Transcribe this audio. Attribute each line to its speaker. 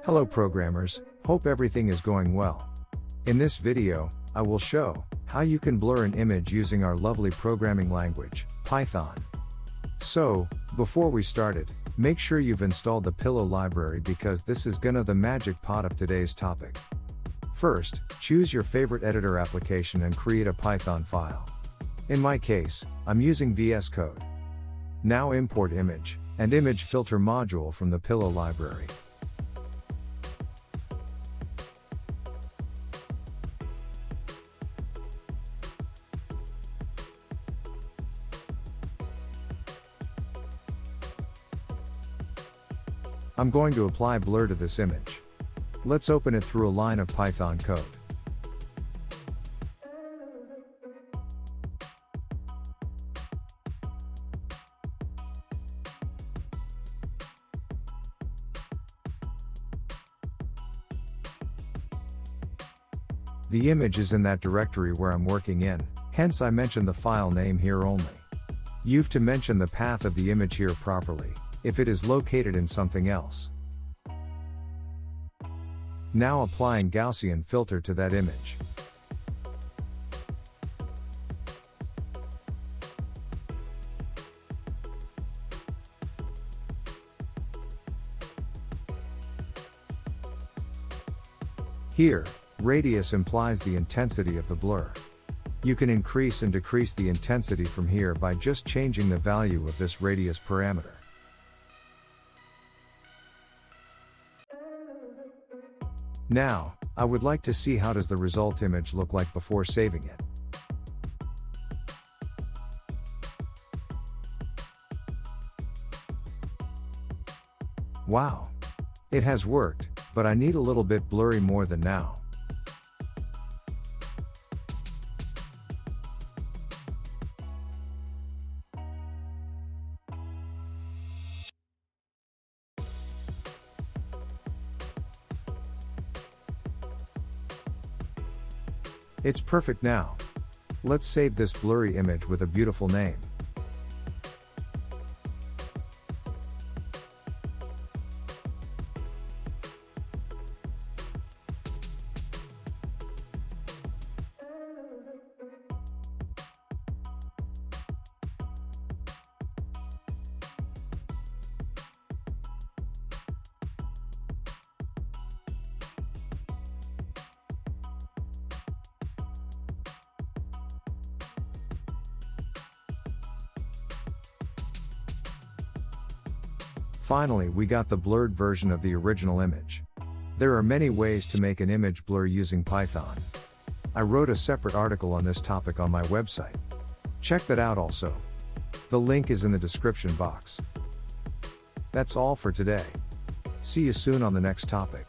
Speaker 1: Hello programmers, hope everything is going well. In this video, I will show how you can blur an image using our lovely programming language, Python. So, before we started, make sure you've installed the Pillow library because this is gonna the magic pot of today's topic. First, choose your favorite editor application and create a Python file. In my case, I'm using VS Code. Now import image and image filter module from the Pillow library. I'm going to apply blur to this image. Let's open it through a line of Python code. The image is in that directory where I'm working in, hence I mention the file name here only. You've to mention the path of the image here properly, if it is located in something else. Now applying Gaussian filter to that image. Here, radius implies the intensity of the blur. You can increase and decrease the intensity from here by just changing the value of this radius parameter. Now, I would like to see how does the result image look like before saving it. Wow! It has worked, but I need a little bit blurry more than now. It's perfect now. Let's save this blurry image with a beautiful name. Finally, we got the blurred version of the original image. There are many ways to make an image blur using Python. I wrote a separate article on this topic on my website. Check that out also. The link is in the description box. That's all for today. See you soon on the next topic.